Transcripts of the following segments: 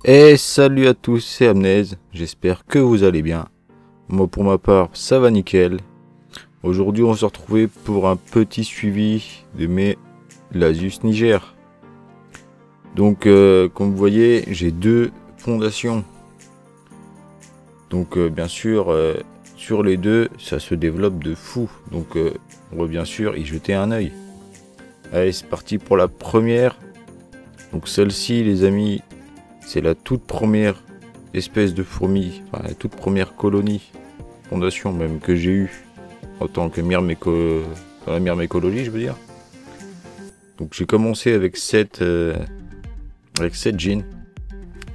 Et salut à tous, c'est Amnez, j'espère que vous allez bien. Moi pour ma part, ça va nickel. Aujourd'hui on se retrouvait pour un petit suivi de mes Lasus Niger. Donc comme vous voyez, j'ai deux fondations. Donc bien sûr, sur les deux, ça se développe de fou. Donc on va bien sûr y jeter un œil. Allez, c'est parti pour la première. Donc celle-ci les amis, c'est la toute première espèce de fourmi, enfin la toute première colonie, fondation même que j'ai eue en tant que dans la myrmécologie je veux dire. Donc j'ai commencé avec cette jeans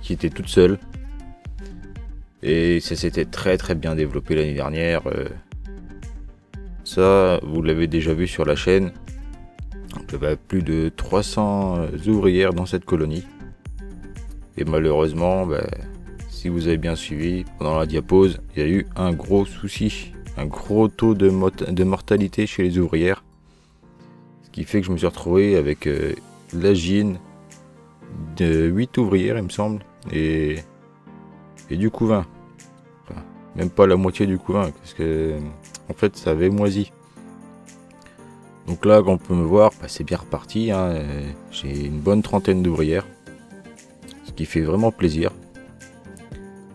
qui était toute seule. Et ça s'était très bien développé l'année dernière. Ça, vous l'avez déjà vu sur la chaîne. Donc, il y avait plus de 300 ouvrières dans cette colonie. Et malheureusement, si vous avez bien suivi, pendant la diapause, il y a eu un gros souci. Un gros taux de mortalité chez les ouvrières. Ce qui fait que je me suis retrouvé avec la gine de 8 ouvrières, il me semble. Et du couvain. Enfin, même pas la moitié du couvain, parce que en fait ça avait moisi. Donc là, comme on peut me voir, c'est bien reparti. J'ai une bonne trentaine d'ouvrières. Ce qui fait vraiment plaisir.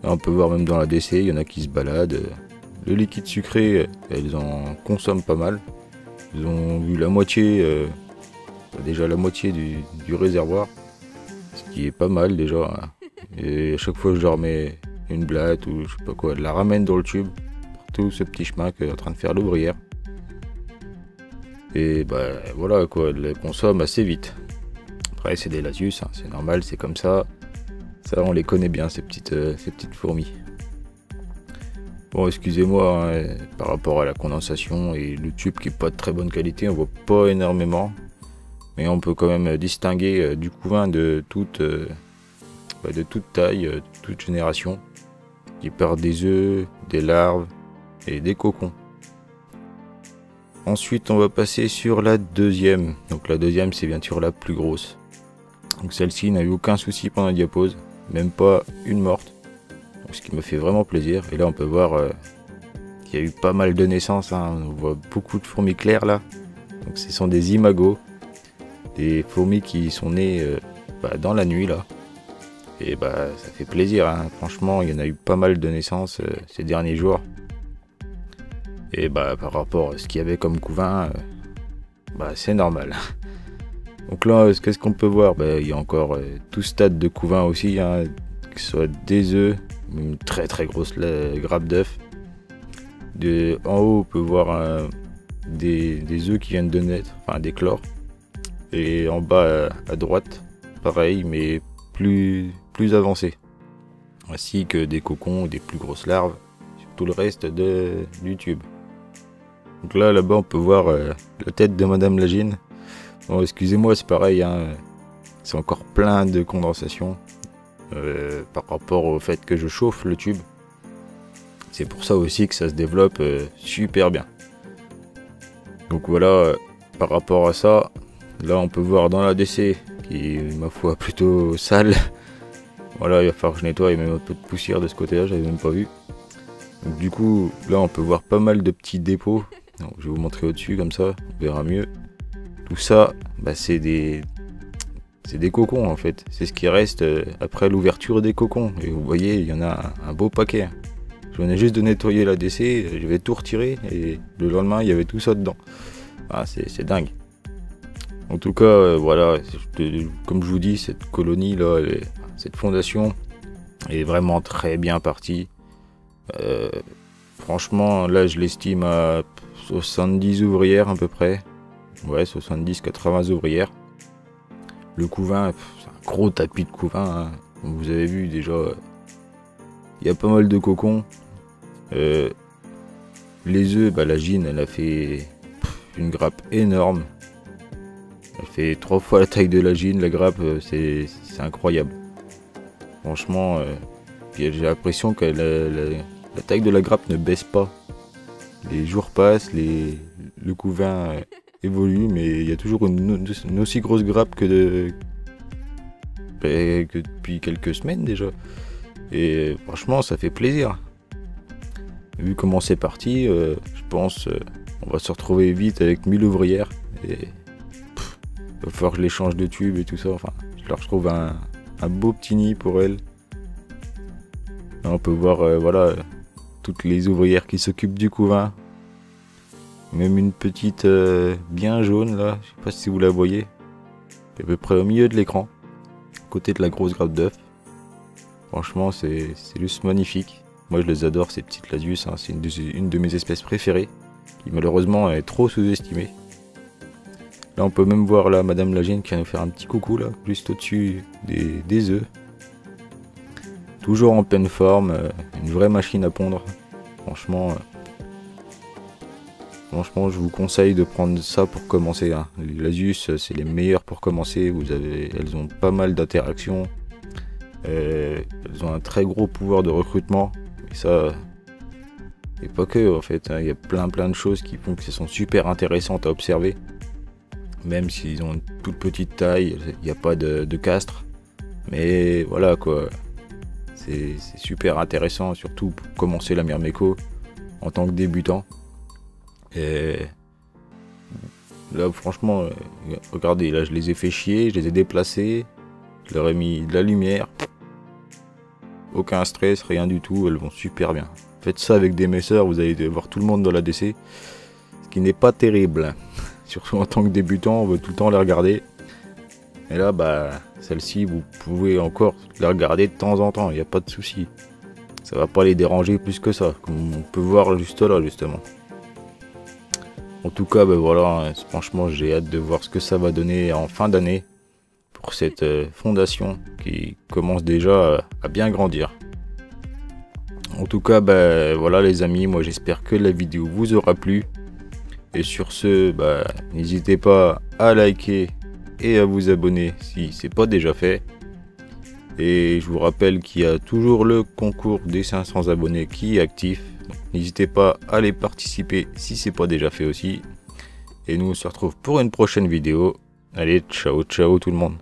Là, on peut voir même dans la DC, il y en a qui se baladent. Le liquide sucré, elles en consomment pas mal. Ils ont vu la moitié, déjà la moitié du réservoir. Ce qui est pas mal déjà. Et à chaque fois que je leur mets une blatte ou je sais pas quoi, elle la ramène dans le tube. Par tout ce petit chemin qu'elle est en train de faire l'ouvrière. Et voilà quoi, elle consomme assez vite. Après c'est des Lasus, c'est normal, c'est comme ça. Ça on les connaît bien ces petites fourmis. Bon excusez-moi par rapport à la condensation et le tube qui est pas de très bonne qualité, on voit pas énormément. Mais on peut quand même distinguer du couvain de toute taille, de toute génération. Qui perd des œufs, des larves et des cocons. Ensuite on va passer sur la deuxième. Donc la deuxième c'est bien sûr la plus grosse. Donc celle-ci n'a eu aucun souci pendant la diapause. Même pas une morte. Donc, ce qui me fait vraiment plaisir. Et là on peut voir qu'il y a eu pas mal de naissances. On voit beaucoup de fourmis claires là. Donc ce sont des imagos. Des fourmis qui sont nées dans la nuit là. Et ça fait plaisir, franchement il y en a eu pas mal de naissances ces derniers jours. Et par rapport à ce qu'il y avait comme couvain, c'est normal. Donc là qu'est-ce qu'on peut voir, il y a encore tout stade de couvain aussi, que ce soit des œufs, une très grosse grappe d'œufs. En haut on peut voir des œufs qui viennent de naître, enfin d'éclore. Et en bas à droite, pareil mais plus avancé, ainsi que des cocons, des plus grosses larves sur tout le reste du tube. Donc là-bas on peut voir la tête de Madame Lagine. Bon excusez-moi, c'est pareil, c'est encore plein de condensation par rapport au fait que je chauffe le tube. C'est pour ça aussi que ça se développe super bien. Donc voilà, par rapport à ça, là on peut voir dans la DC qui est ma foi plutôt sale. Voilà, il va falloir que je nettoie, il y a même un peu de poussière de ce côté-là, j'avais même pas vu. Donc du coup, là on peut voir pas mal de petits dépôts. Donc, je vais vous montrer au-dessus comme ça, on verra mieux. Tout ça, c'est des cocons en fait. C'est ce qui reste après l'ouverture des cocons. Et vous voyez, il y en a un beau paquet. Je venais juste de nettoyer la DC, je vais tout retirer et le lendemain il y avait tout ça dedans. C'est dingue. En tout cas, voilà, comme je vous dis, cette colonie là, cette fondation est vraiment très bien partie. Franchement, là je l'estime à 70 ouvrières à peu près. Ouais, 70-80 ouvrières. Le couvain, c'est un gros tapis de couvain. Comme vous avez vu déjà, il y a pas mal de cocons. Les œufs, la gine, elle a fait une grappe énorme. Elle fait 3 fois la taille de la gine, la grappe, c'est incroyable. Franchement, j'ai l'impression que la taille de la grappe ne baisse pas. Les jours passent, le couvain évolue, mais il y a toujours une aussi grosse grappe que que depuis quelques semaines déjà. Et franchement, ça fait plaisir. Vu comment c'est parti, je pense on va se retrouver vite avec 1000 ouvrières. Et il va falloir que je les change de tube et tout ça. Enfin, je leur trouve un beau petit nid pour elles. Là, on peut voir voilà, toutes les ouvrières qui s'occupent du couvain. Même une petite bien jaune là, je sais pas si vous la voyez. À peu près au milieu de l'écran, à côté de la grosse grappe d'œuf. Franchement, c'est juste magnifique. Moi, je les adore, ces petites Lasius. Hein. C'est une de mes espèces préférées, qui malheureusement est trop sous-estimée. Là, on peut même voir là, Madame Lagienne qui vient nous faire un petit coucou, là, juste au-dessus des œufs. Toujours en pleine forme, une vraie machine à pondre. Franchement, je vous conseille de prendre ça pour commencer. Hein. Les Lasius, c'est les meilleurs pour commencer. Elles ont pas mal d'interactions. Elles ont un très gros pouvoir de recrutement. Et ça, et pas que en fait. Il y a plein de choses qui font que ce sont super intéressantes à observer. Même s'ils ont une toute petite taille, il n'y a pas de castre. Mais voilà quoi. C'est super intéressant, surtout pour commencer la Myrmeco en tant que débutant. Et là franchement, regardez, là je les ai fait chier, je les ai déplacés, je leur ai mis de la lumière. Aucun stress, rien du tout, elles vont super bien. Faites ça avec des messeurs, vous allez voir tout le monde dans la DC. Ce qui n'est pas terrible. Surtout en tant que débutant, on veut tout le temps les regarder. Et là, bah, celle-ci, vous pouvez encore les regarder de temps en temps, il n'y a pas de souci. Ça va pas les déranger plus que ça, comme on peut voir juste là, justement. En tout cas, ben voilà, franchement, j'ai hâte de voir ce que ça va donner en fin d'année pour cette fondation qui commence déjà à bien grandir. En tout cas, ben voilà les amis, moi j'espère que la vidéo vous aura plu. Et sur ce, ben, n'hésitez pas à liker et à vous abonner si c'est pas déjà fait. Et je vous rappelle qu'il y a toujours le concours des 500 abonnés qui est actif. N'hésitez pas à aller participer si c'est pas déjà fait aussi. Et nous on se retrouve pour une prochaine vidéo. Allez, ciao tout le monde.